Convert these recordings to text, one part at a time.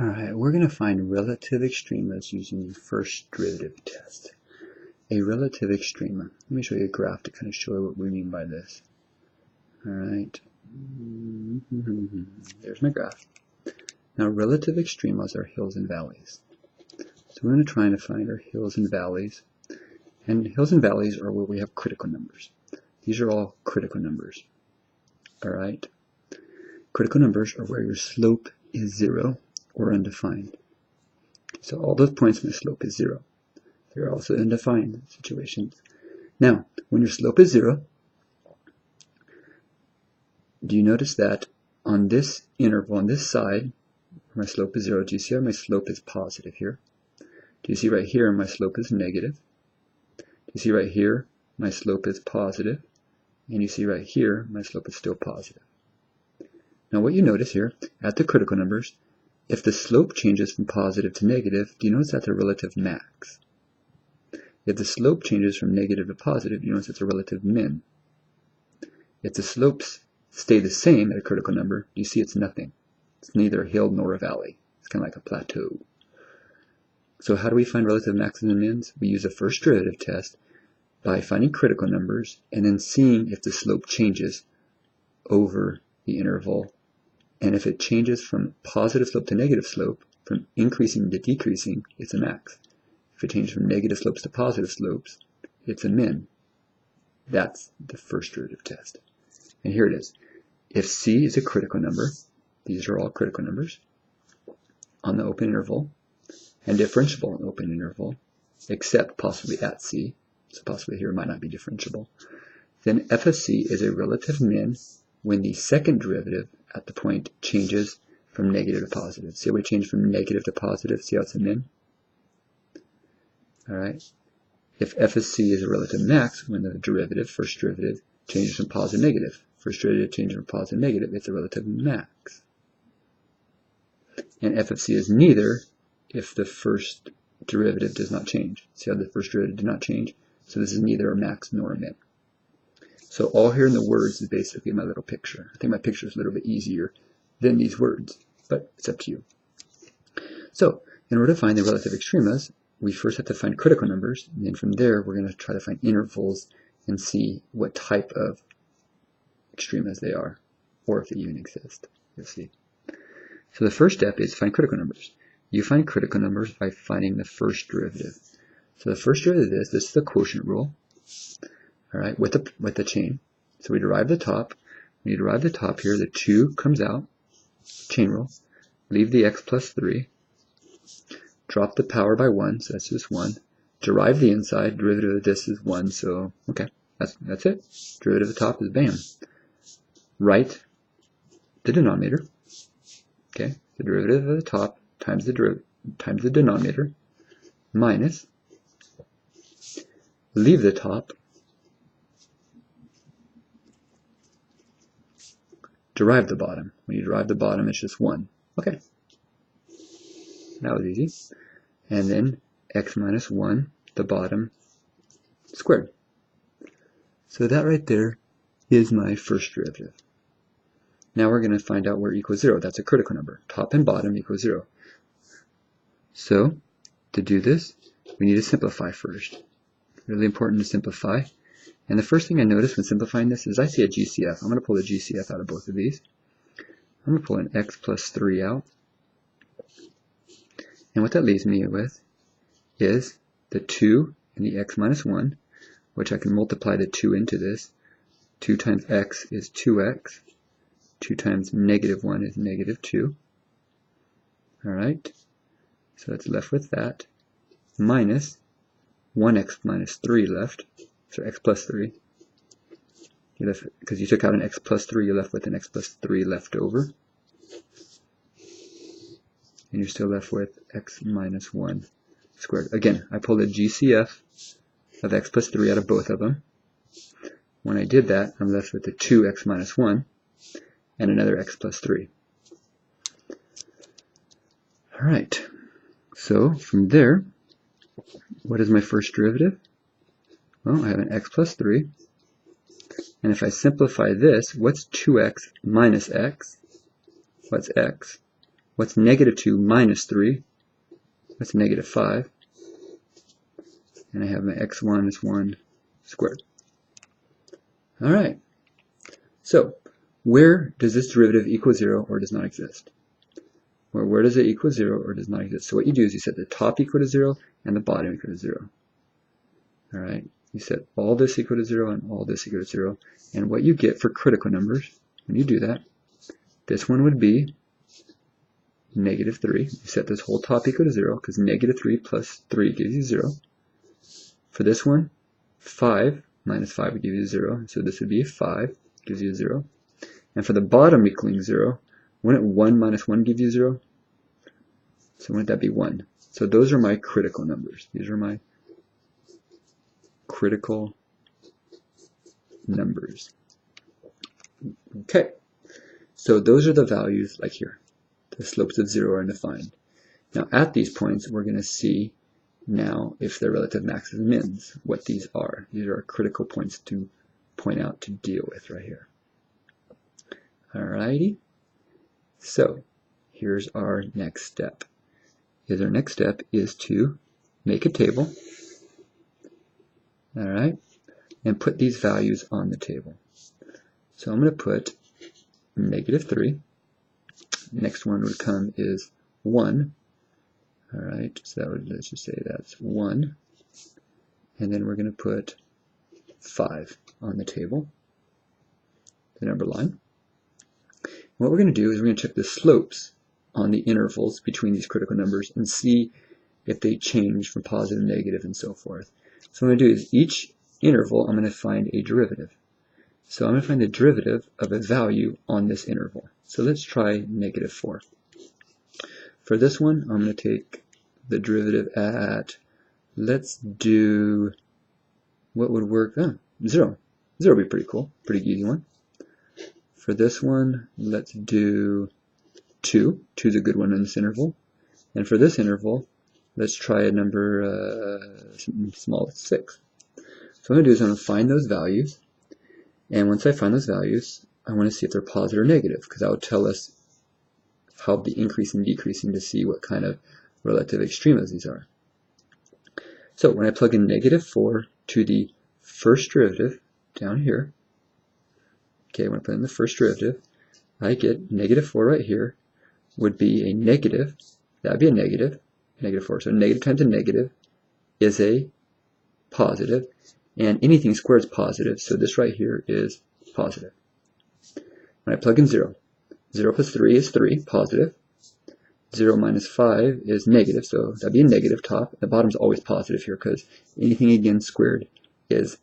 Alright, we're going to find relative extremas using the first derivative test. A relative extrema. Let me show you a graph to kind of show you what we mean by this. Alright, there's my graph. Now relative extremas are hills and valleys. So we're going to try and find our hills and valleys. And hills and valleys are where we have critical numbers. These are all critical numbers. Alright, critical numbers are where your slope is 0 or undefined. So all those points when the slope is 0. They're also undefined situations. Now, when your slope is 0, do you notice that on this interval, on this side, my slope is 0, do you see how my slope is positive here? Do you see right here my slope is negative? Do you see right here my slope is positive? And you see right here my slope is still positive. Now what you notice here, at the critical numbers, if the slope changes from positive to negative, do you notice that's a relative max? If the slope changes from negative to positive, you notice it's a relative min. If the slopes stay the same at a critical number, you see it's nothing. It's neither a hill nor a valley. It's kind of like a plateau. So how do we find relative maxes and mins? We use a first derivative test by finding critical numbers and then seeing if the slope changes over the interval. And if it changes from positive slope to negative slope, from increasing to decreasing, it's a max. If it changes from negative slopes to positive slopes, it's a min. That's the first derivative test. And here it is. If C is a critical number, these are all critical numbers, on the open interval, and differentiable on the open interval, except possibly at C, so possibly here it might not be differentiable, then f of C is a relative min when the second derivative at the point changes from negative to positive. See how we change from negative to positive? See how it's a min? Alright. If f of C is a relative max, when the derivative, first derivative, changes from positive to negative. First derivative changes from positive to negative, it's a relative max. And f of C is neither if the first derivative does not change. See how the first derivative did not change? So this is neither a max nor a min. So all here in the words is basically my little picture. I think my picture is a little bit easier than these words, but it's up to you. So in order to find the relative extremas, we first have to find critical numbers, and then from there we're going to try to find intervals and see what type of extremas they are, or if they even exist. You'll see. So the first step is find critical numbers. You find critical numbers by finding the first derivative. So the first derivative is, this is the quotient rule. Alright, with the chain. So we derive the top. When you derive the top here, the 2 comes out, chain rule. Leave the x plus 3. Drop the power by 1, so that's just 1. Derive the inside, derivative of this is 1, so okay, that's it. Derivative of the top is bam. Write the denominator. Okay, the derivative of the top times the denominator minus, leave the top, derive the bottom. When you derive the bottom, it's just 1. Okay. That was easy. And then x minus 1, the bottom, squared. So that right there is my first derivative. Now we're going to find out where equals 0. That's a critical number. Top and bottom equals 0. So to do this, we need to simplify first. Really important to simplify. And the first thing I notice when simplifying this is I see a GCF. I'm going to pull the GCF out of both of these. I'm going to pull an x plus 3 out. And what that leaves me with is the 2 and the x minus 1, which I can multiply the 2 into this. 2 times x is 2x. 2 times negative 1 is negative 2. Alright, so it's left with that. Minus 1x minus 3 left. So x plus 3. You left, because you took out an x plus 3, you're left with an x plus 3 left over. And you're still left with x minus 1 squared. Again, I pulled a GCF of x plus 3 out of both of them. When I did that, I'm left with the 2x minus 1 and another x plus 3. Alright, so from there, what is my first derivative? Well, I have an x plus 3. And if I simplify this, what's 2x minus x? What's x? what's negative 2 minus 3? That's negative 5. And I have my x1 is 1 squared. All right. So where does this derivative equal 0 or does not exist? Or where does it equal 0 or does not exist? So what you do is you set the top equal to 0 and the bottom equal to 0. All right. You set all this equal to 0 and all this equal to 0. And what you get for critical numbers, when you do that, this one would be negative 3. You set this whole top equal to 0 because negative 3 plus 3 gives you 0. For this one, 5 minus 5 would give you 0. So this would be 5, gives you 0. And for the bottom equaling 0, wouldn't 1 minus 1 give you 0? So wouldn't that be 1? So those are my critical numbers. These are my critical numbers. Okay. So those are the values like here. The slopes of 0 are undefined. Now at these points, we're going to see now if they're relative maxes and mins, what these are. These are our critical points to point out to deal with right here. Alrighty. So here's our next step. Our next step is to make a table. Alright. And put these values on the table. So I'm going to put negative 3. Next one would come is 1. Alright, so that would, let's just say that's 1. And then we're going to put 5 on the table, the number line. What we're going to do is we're going to check the slopes on the intervals between these critical numbers and see if they change from positive, negative, and so forth. So what I'm going to do is each interval I'm going to find a derivative. So I'm going to find the derivative of a value on this interval. So let's try negative 4. For this one, I'm going to take the derivative at, let's do, what would work? 0. 0 would be pretty cool, pretty easy one. For this one, let's do 2. 2 is a good one in this interval. And for this interval, let's try a number small as 6. So what I'm going to do is I'm going to find those values. And once I find those values, I want to see if they're positive or negative, because that will tell us how the increasing and decreasing to see what kind of relative extremas these are. So when I plug in negative 4 to the first derivative down here, okay, when I put in the first derivative, I get negative 4 right here would be a negative. That would be a negative, negative 4. So negative times a negative is a positive, and anything squared is positive, so this right here is positive. When I plug in 0, 0 plus 3 is 3, positive. 0 minus 5 is negative, so that'd be a negative top. The bottom's always positive here because anything again squared is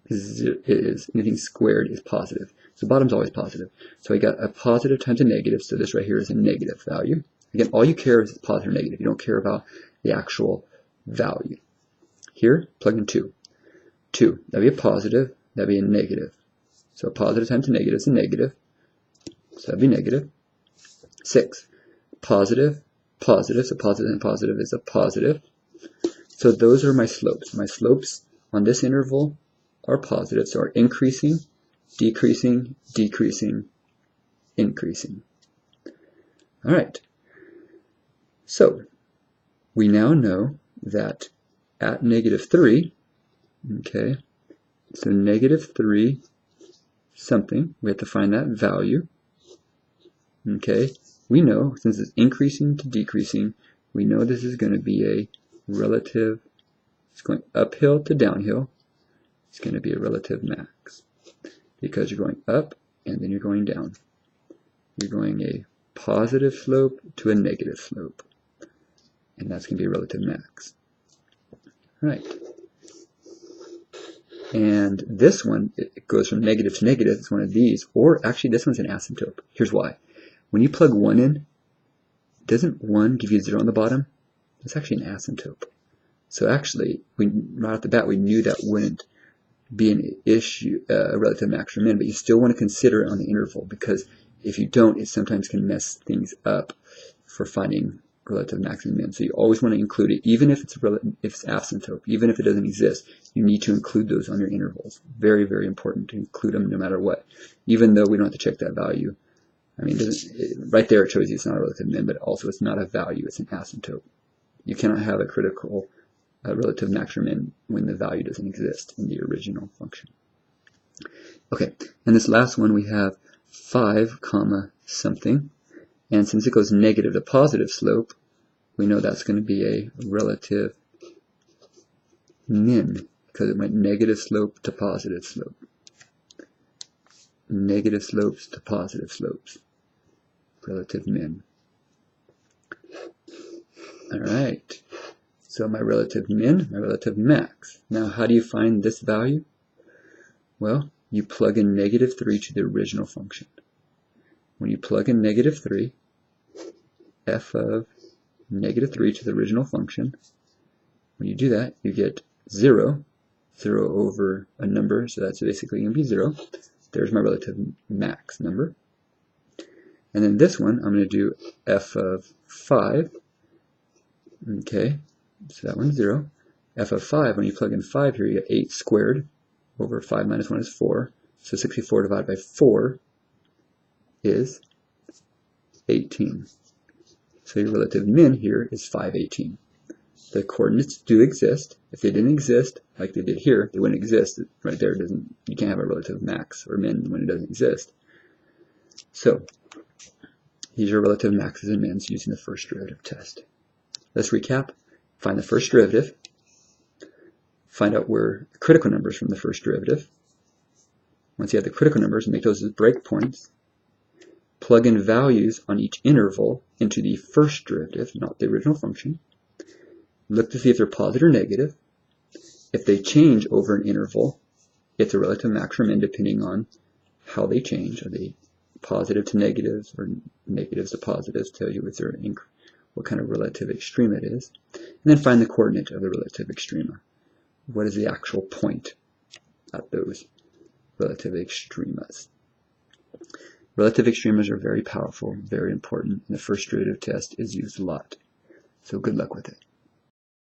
anything squared is positive. So bottom's always positive. So I got a positive times a negative, so this right here is a negative value. Again, all you care is positive or negative. You don't care about the actual value. Here, plug in 2. 2, that'd be a positive, that'd be a negative. So positive times a negative is a negative, so that'd be negative. 6, positive, positive, so positive and positive is a positive. So those are my slopes. My slopes on this interval are positive, so are increasing, decreasing, decreasing, increasing. All right. So we now know that at negative 3, okay, so negative 3 something, we have to find that value. Okay, we know, since it's increasing to decreasing, we know this is going to be a relative, it's going uphill to downhill, it's going to be a relative max. Because you're going up and then you're going down. You're going a positive slope to a negative slope. And that's going to be a relative max. Right. And this one, it goes from negative to negative. It's one of these. Or actually, this one's an asymptote. Here's why. When you plug 1 in, doesn't 1 give you 0 on the bottom? It's actually an asymptote. So actually, right off the bat, we knew that wouldn't be an issue, a relative max or min, but you still want to consider it on the interval, because if you don't, it sometimes can mess things up for finding relative max and min. So you always want to include it, even if it's asymptote, even if it doesn't exist, you need to include those on your intervals. Very, very important to include them no matter what, even though we don't have to check that value I mean, right there it shows you it's not a relative min, but also it's not a value, it's an asymptote. You cannot have a critical relative max or min when the value doesn't exist in the original function. Okay, and this last one we have 5 comma something, and since it goes negative to positive slope, we know that's going to be a relative min, because it went negative slope to positive slope. Negative slopes to positive slopes. Relative min. Alright, so my relative min, my relative max. Now how do you find this value? Well, you plug in negative 3 to the original function. When you plug in negative 3, f of negative 3 to the original function, when you do that, you get 0. 0 over a number, so that's basically going to be 0. There's my relative max number. And then this one, I'm going to do f of 5. Okay, so that one's 0. F of 5, when you plug in 5 here, you get 8 squared over 5 minus 1 is 4. So 64 divided by 4 is 18. So your relative min here is 518. The coordinates do exist. If they didn't exist, like they did here, they wouldn't exist. Right there, you can't have a relative max or min when it doesn't exist. So these are relative maxes and mins using the first derivative test. Let's recap. Find the first derivative. Find out where the critical numbers from the first derivative. Once you have the critical numbers, make those as breakpoints. Plug in values on each interval into the first derivative, not the original function. Look to see if they're positive or negative. If they change over an interval, it's a relative max or min depending on how they change. Are they positive to negatives or negatives to positives? Tell you what kind of relative extrema it is. And then find the coordinate of the relative extrema. What is the actual point at those relative extremas? Relative extremas are very powerful, very important, and the first derivative test is used a lot. So good luck with it.